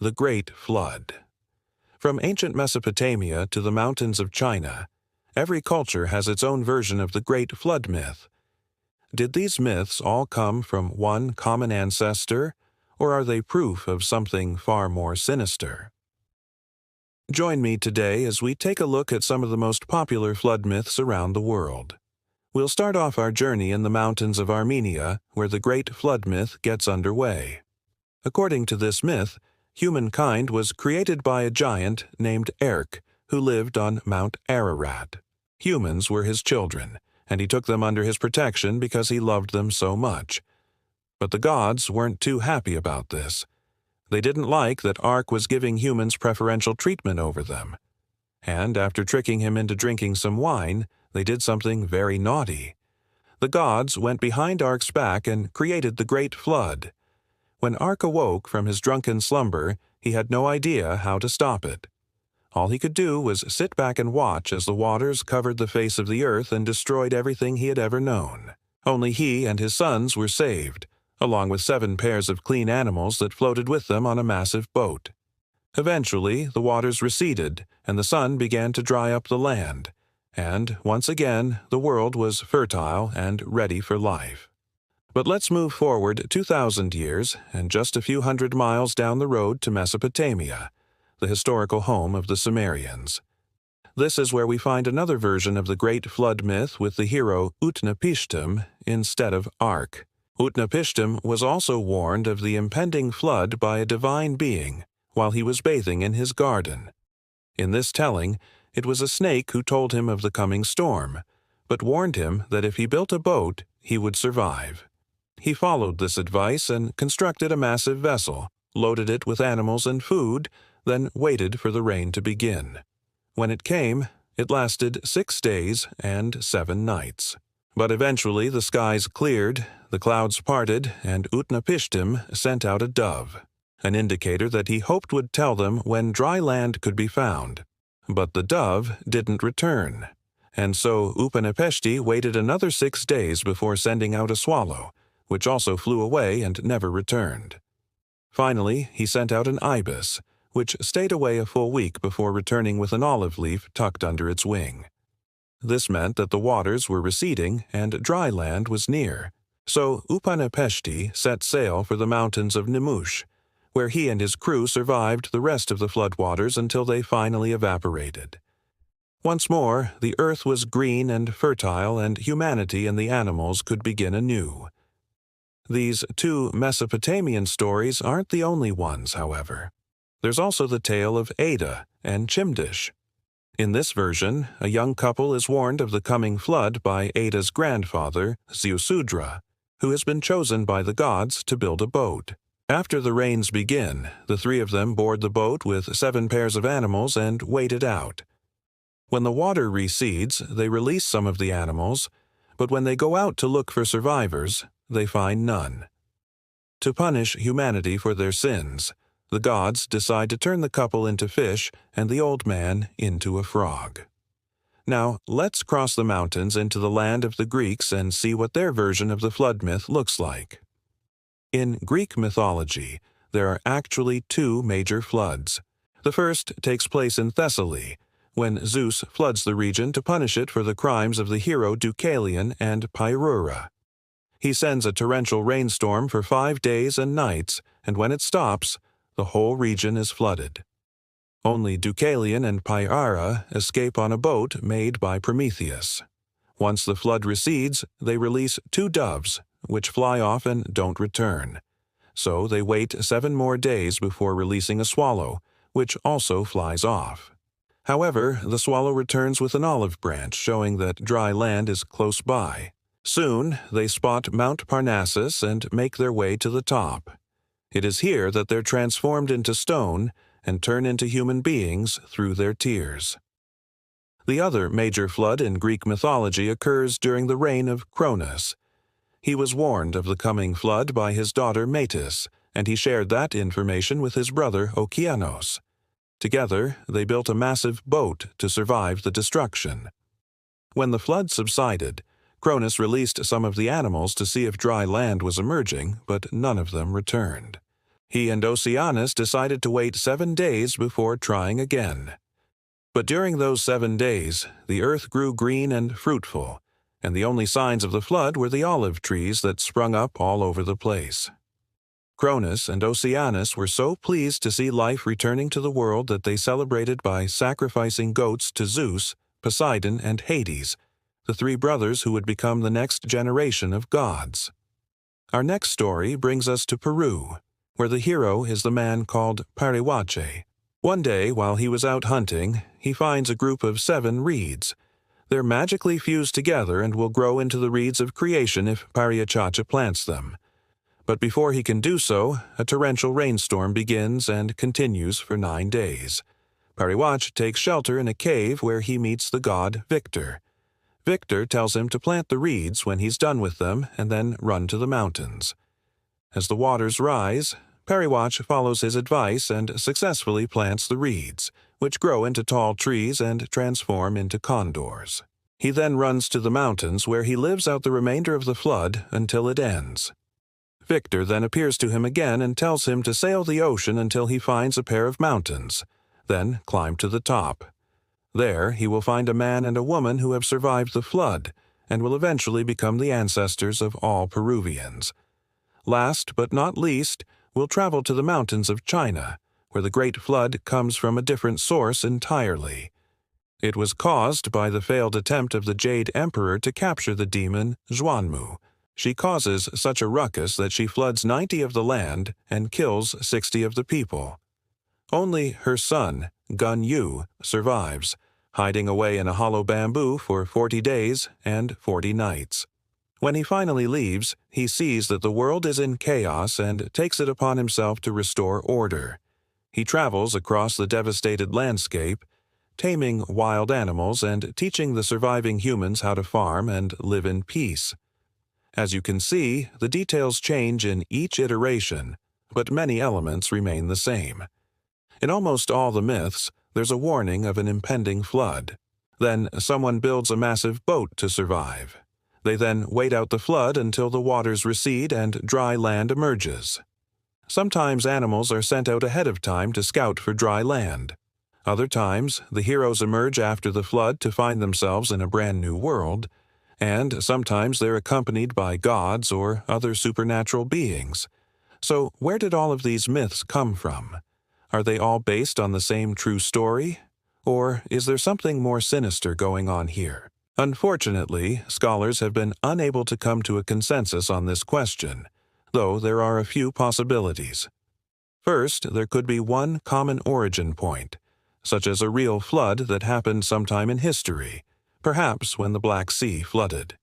The Great Flood. From ancient Mesopotamia to the mountains of China, every culture has its own version of the Great Flood myth. Did these myths all come from one common ancestor, or are they proof of something far more sinister? Join me today as we take a look at some of the most popular flood myths around the world. We'll start off our journey in the mountains of Armenia, where the Great Flood myth gets underway. According to this myth, humankind was created by a giant named Erk, who lived on Mount Ararat. Humans were his children, and he took them under his protection because he loved them so much. But the gods weren't too happy about this. They didn't like that Ark was giving humans preferential treatment over them. And after tricking him into drinking some wine, they did something very naughty. The gods went behind Ark's back and created the Great Flood. When Ark awoke from his drunken slumber, he had no idea how to stop it. All he could do was sit back and watch as the waters covered the face of the earth and destroyed everything he had ever known. Only he and his sons were saved, along with 7 pairs of clean animals that floated with them on a massive boat. Eventually, the waters receded, and the sun began to dry up the land, and once again, the world was fertile and ready for life. But let's move forward 2,000 years and just a few hundred miles down the road to Mesopotamia, the historical home of the Sumerians. This is where we find another version of the Great Flood myth with the hero Utnapishtim instead of Ark. Utnapishtim was also warned of the impending flood by a divine being while he was bathing in his garden. In this telling, it was a snake who told him of the coming storm, but warned him that if he built a boat, he would survive. He followed this advice and constructed a massive vessel, loaded it with animals and food, then waited for the rain to begin. When it came, it lasted 6 days and 7 nights. But eventually the skies cleared, the clouds parted, and Utnapishtim sent out a dove, an indicator that he hoped would tell them when dry land could be found. But the dove didn't return, and so Upanapeshti waited another 6 days before sending out a swallow, which also flew away and never returned. Finally, he sent out an ibis, which stayed away a full week before returning with an olive leaf tucked under its wing. This meant that the waters were receding and dry land was near. So Upanapeshti set sail for the mountains of Nemush, where he and his crew survived the rest of the floodwaters until they finally evaporated. Once more, the earth was green and fertile, and humanity and the animals could begin anew. These 2 Mesopotamian stories aren't the only ones, however. There's also the tale of Ada and Chimdish. In this version, a young couple is warned of the coming flood by Ada's grandfather, Ziusudra, who has been chosen by the gods to build a boat. After the rains begin, the 3 of them board the boat with 7 pairs of animals and wait it out. When the water recedes, they release some of the animals, but when they go out to look for survivors, they find none. To punish humanity for their sins, the gods decide to turn the couple into fish and the old man into a frog. Now, let's cross the mountains into the land of the Greeks and see what their version of the flood myth looks like. In Greek mythology, there are actually 2 major floods. The first takes place in Thessaly, when Zeus floods the region to punish it for the crimes of the hero Deucalion and Pyrrhura. He sends a torrential rainstorm for 5 days and nights, and when it stops, the whole region is flooded. Only Deucalion and Pyrrhura escape on a boat made by Prometheus. Once the flood recedes, they release 2 doves, which fly off and don't return. So they wait 7 more days before releasing a swallow, which also flies off. However, the swallow returns with an olive branch showing that dry land is close by. Soon, they spot Mount Parnassus and make their way to the top. It is here that they're transformed into stone and turn into human beings through their tears. The other major flood in Greek mythology occurs during the reign of Cronus. He was warned of the coming flood by his daughter Metis, and he shared that information with his brother Okeanos. Together, they built a massive boat to survive the destruction. When the flood subsided, Cronus released some of the animals to see if dry land was emerging, but none of them returned. He and Oceanus decided to wait 7 days before trying again. But during those 7 days, the earth grew green and fruitful, and the only signs of the flood were the olive trees that sprung up all over the place. Cronus and Oceanus were so pleased to see life returning to the world that they celebrated by sacrificing goats to Zeus, Poseidon, and Hades, the 3 brothers who would become the next generation of gods. Our next story brings us to Peru, where the hero is the man called Pariwache. One day, while he was out hunting, he finds a group of 7 reeds. They're magically fused together and will grow into the reeds of creation if Pariachacha plants them. But before he can do so, a torrential rainstorm begins and continues for 9 days. Pariwache takes shelter in a cave where he meets the god Victor. Victor tells him to plant the reeds when he's done with them and then run to the mountains. As the waters rise, Pariwache follows his advice and successfully plants the reeds, which grow into tall trees and transform into condors. He then runs to the mountains where he lives out the remainder of the flood until it ends. Victor then appears to him again and tells him to sail the ocean until he finds a pair of mountains, then climb to the top. There he will find a man and a woman who have survived the flood and will eventually become the ancestors of all Peruvians. Last but not least, we'll travel to the mountains of China, where the Great Flood comes from a different source entirely. It was caused by the failed attempt of the Jade Emperor to capture the demon Xuanmu. She causes such a ruckus that she floods 90 of the land and kills 60 of the people. Only her son, Gun Yu, survives, hiding away in a hollow bamboo for 40 days and 40 nights. When he finally leaves, he sees that the world is in chaos and takes it upon himself to restore order. He travels across the devastated landscape, taming wild animals and teaching the surviving humans how to farm and live in peace. As you can see, the details change in each iteration, but many elements remain the same. In almost all the myths, there's a warning of an impending flood. Then someone builds a massive boat to survive. They then wait out the flood until the waters recede and dry land emerges. Sometimes animals are sent out ahead of time to scout for dry land. Other times, the heroes emerge after the flood to find themselves in a brand new world, and sometimes they're accompanied by gods or other supernatural beings. So where did all of these myths come from? Are they all based on the same true story? Or is there something more sinister going on here? Unfortunately, scholars have been unable to come to a consensus on this question, though there are a few possibilities. First, there could be one common origin point, such as a real flood that happened sometime in history, perhaps when the Black Sea flooded.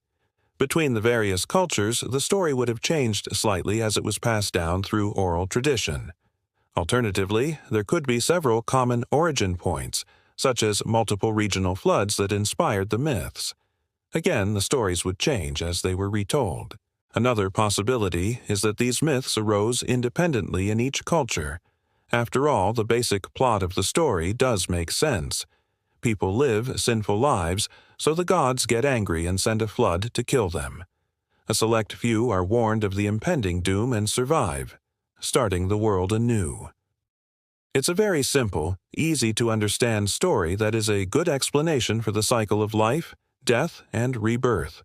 Between the various cultures, the story would have changed slightly as it was passed down through oral tradition. Alternatively, there could be several common origin points, such as multiple regional floods that inspired the myths. Again, the stories would change as they were retold. Another possibility is that these myths arose independently in each culture. After all, the basic plot of the story does make sense. People live sinful lives, so the gods get angry and send a flood to kill them. A select few are warned of the impending doom and survive, starting the world anew. It's a very simple, easy-to-understand story that is a good explanation for the cycle of life, death, and rebirth.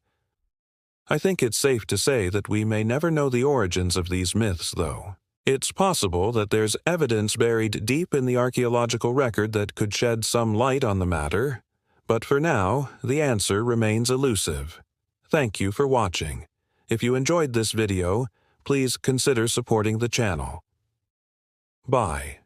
I think it's safe to say that we may never know the origins of these myths, though. It's possible that there's evidence buried deep in the archaeological record that could shed some light on the matter, but for now, the answer remains elusive. Thank you for watching. If you enjoyed this video, please consider supporting the channel. Bye.